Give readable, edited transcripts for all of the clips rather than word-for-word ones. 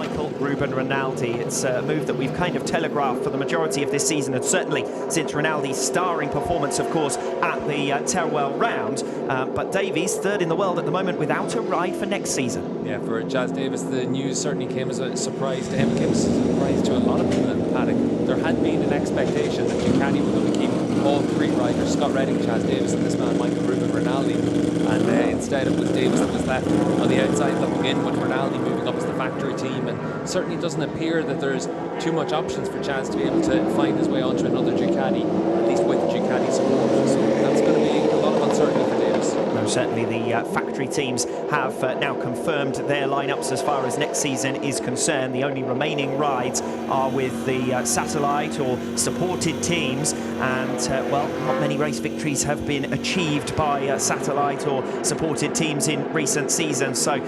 Michael Ruben Rinaldi. It's a move that we've kind of telegraphed for the majority of this season, and certainly since Rinaldi's starring performance, of course, at the Teruel round. But Davies, third in the world at the moment, without a ride for next season. Yeah, for Chaz Davies, the news certainly came as a surprise to him. It came as a surprise to a lot of people in the paddock. There had been an expectation that Ducati were going to keep all three riders, Scott Redding, Chaz Davies, and this man, Michael Ruben Rinaldi. And instead it was Davies that was left on the outside looking in, with Rinaldi moving up as the factory team. And certainly doesn't appear that there's too much options for Chaz to be able to find his way onto another Ducati, at least with Ducati support. So that's going to be a lot of uncertainty for Davies. No, certainly the factory teams have now confirmed their lineups as far as next season is concerned. The only remaining rides are with the satellite or supported teams, and well, not many race victories have been achieved by satellite or supported teams in recent seasons, so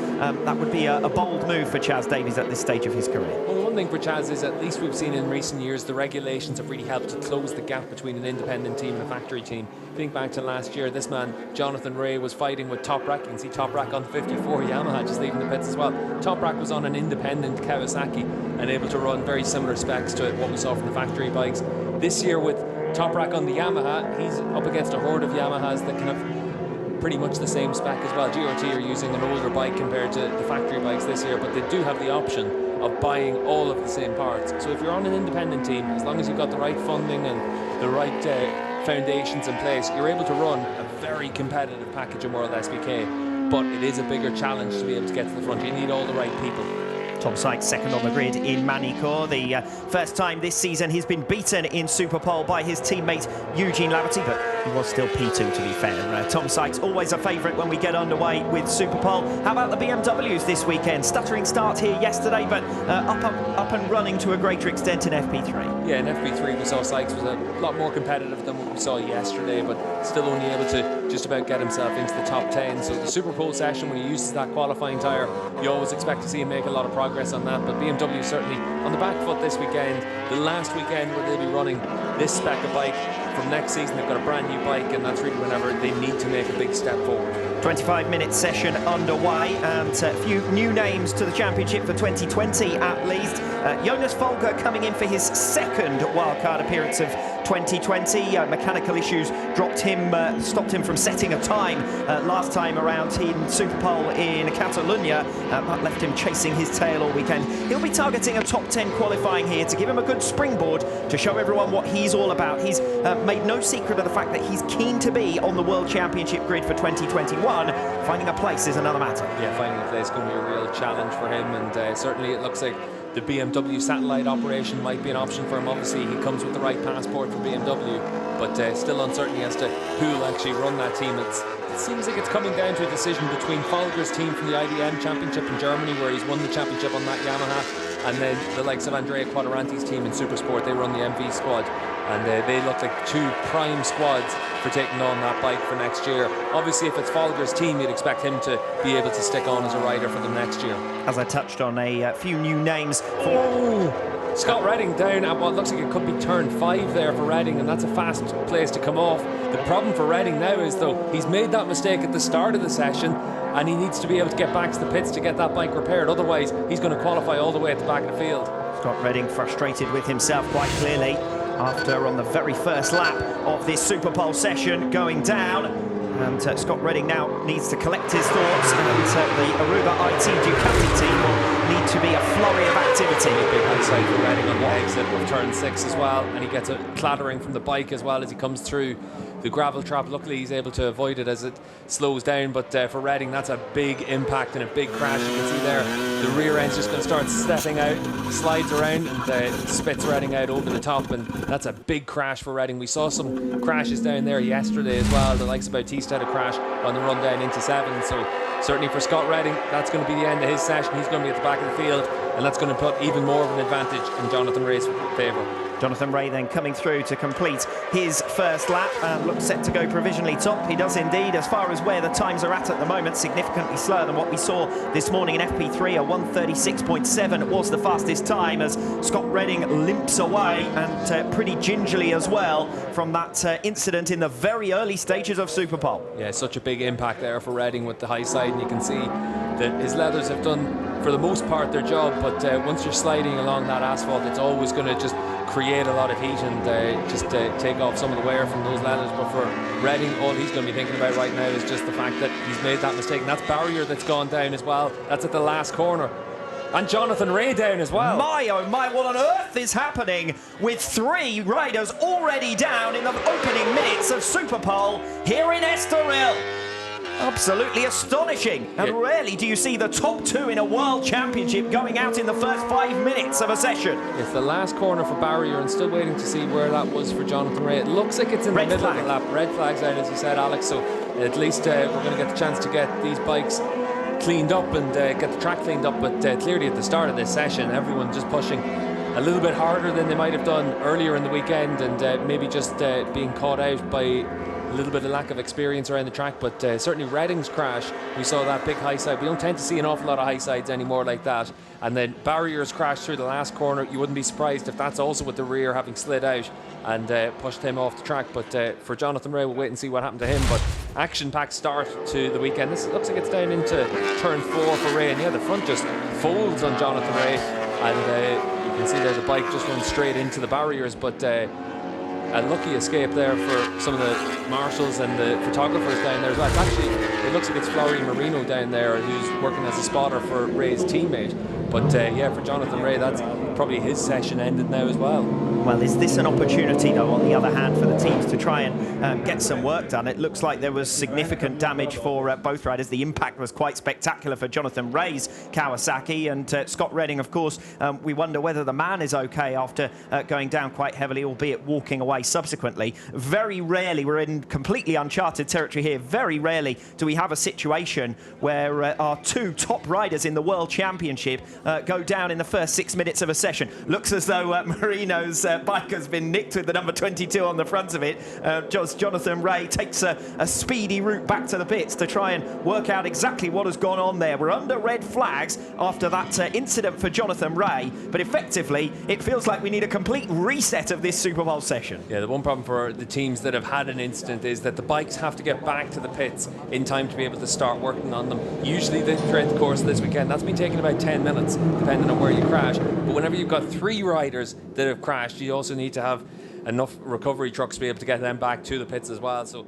that would be a bold move for Chaz Davies at this stage of his career. Well, the one thing for Chaz is, at least we've seen in recent years, the regulations have really helped to close the gap between an independent team and a factory team. Think back to last year, this man Jonathan Rea was fighting with Toprak. You can see Toprak on the 54 Yamaha just leaving the pits as well. Toprak was on an independent Kawasaki and able to run very similar specs to what we saw from the factory bikes. This year with Toprak on the Yamaha, he's up against a horde of Yamahas that can have pretty much the same spec as well. GRT are using an older bike compared to the factory bikes this year, but they do have the option of buying all of the same parts. So if you're on an independent team, as long as you've got the right funding and the right foundations in place, you're able to run a very competitive package in WorldSBK. But it is a bigger challenge to be able to get to the front. You need all the right people. Tom Sykes second on the grid in Manicourt. The first time this season he's been beaten in Superpole by his teammate Eugene Laverty, but he was still P2 to be fair. Tom Sykes always a favourite when we get underway with Superpole. How about the BMWs this weekend? Stuttering start here yesterday, but up and running to a greater extent in FP3. Yeah, in FP3 we saw Sykes was a lot more competitive than what we saw yesterday, but still only able to just about get himself into the top 10. So the Superpole session, when he uses that qualifying tyre, you always expect to see him make a lot of progress on that. But BMW certainly on the back foot this weekend. The last weekend where they'll be running this spec of bike, from next season they've got a brand new bike, and that's really whenever they need to make a big step forward. 25-minute session underway, and a few new names to the championship for 2020 at least. Jonas Folger coming in for his second wildcard appearance of 2020. Mechanical issues stopped him from setting a time last time around in Superpole in Catalunya, but left him chasing his tail all weekend. He'll be targeting a top 10 qualifying here to give him a good springboard to show everyone what he's all about. He's made no secret of the fact that he's keen to be on the World Championship grid for 2021. Finding a place is another matter. Yeah, finding a place is going to be a real challenge for him, and certainly it looks like the BMW satellite operation might be an option for him. Obviously he comes with the right passport for BMW, but still uncertainty as to who will actually run that team. It seems like it's coming down to a decision between Folger's team from the IDM Championship in Germany, where he's won the championship on that Yamaha, and then the likes of Andrea Quadranti's team in Supersport. They run the MV squad, and they look like two prime squads for taking on that bike for next year. Obviously, if it's Folger's team, you'd expect him to be able to stick on as a rider for them next year. As I touched on, a few new names for... Scott Redding down at what looks like it could be turn 5 there for Redding, and that's a fast place to come off. The problem for Redding now is, though, he's made that mistake at the start of the session, and he needs to be able to get back to the pits to get that bike repaired. Otherwise, he's going to qualify all the way at the back of the field. Scott Redding frustrated with himself quite clearly after, on the very first lap of this Superpole session, going down. And Scott Redding now needs to collect his thoughts, and the Aruba IT Ducati team will need to be a flurry of activity. Big outside for Redding on the exit of turn 6 as well, and he gets a clattering from the bike as well as he comes through the gravel trap. Luckily he's able to avoid it as it slows down, but for Redding that's a big impact and a big crash. You can see there the rear end's just going to start stepping out, slides around and spits Redding out over the top, and that's a big crash for Redding. We saw some crashes down there yesterday as well. The likes of Bautista had a crash on the run down into 7, so certainly for Scott Redding that's going to be the end of his session. He's going to be at the back of the field, and that's going to put even more of an advantage in Jonathan Rea's favour. Jonathan Rea then coming through to complete his first lap and looks set to go provisionally top. He does indeed. As far as where the times are at the moment, significantly slower than what we saw this morning in FP3. A 1:36.7 was the fastest time as Scott Redding limps away, and pretty gingerly as well, from that incident in the very early stages of Superpole. Yeah, such a big impact there for Redding with the high side, and you can see that his leathers have done for the most part, their job. But once you're sliding along that asphalt, it's always going to just create a lot of heat and just take off some of the wear from those ladders. But for Redding, all he's going to be thinking about right now is just the fact that he's made that mistake. And that's barrier that's gone down as well. That's at the last corner. And Jonathan Rea down as well. My, oh my, what on earth is happening with 3 riders already down in the opening minutes of Superpole here in Estoril? Absolutely astonishing. And rarely do you see the top 2 in a World Championship going out in the first 5 minutes of a session. It's the last corner for barrier and still waiting to see where that was for Jonathan Rea. It looks like it's in the middle of the lap. Red flag's out, as you said, Alex. So at least we're going to get the chance to get these bikes cleaned up and get the track cleaned up. But clearly at the start of this session, everyone just pushing a little bit harder than they might have done earlier in the weekend, and maybe just being caught out by a little bit of lack of experience around the track. But certainly Redding's crash, we saw that big high side. We don't tend to see an awful lot of high sides anymore like that. And then barriers crash through the last corner. You wouldn't be surprised if that's also with the rear having slid out and pushed him off the track. But for Jonathan Rea, we'll wait and see what happened to him. But action-packed start to the weekend. This looks like it's down into turn 4 for Rea. And yeah, the front just folds on Jonathan Rea. And you can see there the bike just runs straight into the barriers. But a lucky escape there for some of the marshals and the photographers down there as well. It's actually, it looks like it's Flory Marino down there who's working as a spotter for Rea's teammate. But yeah, for Jonathan Rea, that's probably his session ended now as well. Well, is this an opportunity, though, on the other hand, for the teams to try and get some work done? It looks like there was significant damage for both riders. The impact was quite spectacular for Jonathan Rea's Kawasaki, and Scott Redding, of course, we wonder whether the man is okay after going down quite heavily, albeit walking away subsequently. Very rarely, we're in completely uncharted territory here, very rarely do we have a situation where our 2 top riders in the World Championship go down in the first 6 minutes of a session. Looks as though Marino's bike has been nicked with the number 22 on the front of it. Jonathan Rea takes a speedy route back to the pits to try and work out exactly what has gone on there. We're under red flags after that incident for Jonathan Rea, but effectively it feels like we need a complete reset of this Superpole session. Yeah, the one problem for the teams that have had an incident is that the bikes have to get back to the pits in time to be able to start working on them. Usually throughout the course of this weekend, that's been taking about 10 minutes, depending on where you crash. But whenever you've got 3 riders that have crashed, you also need to have enough recovery trucks to be able to get them back to the pits as well. So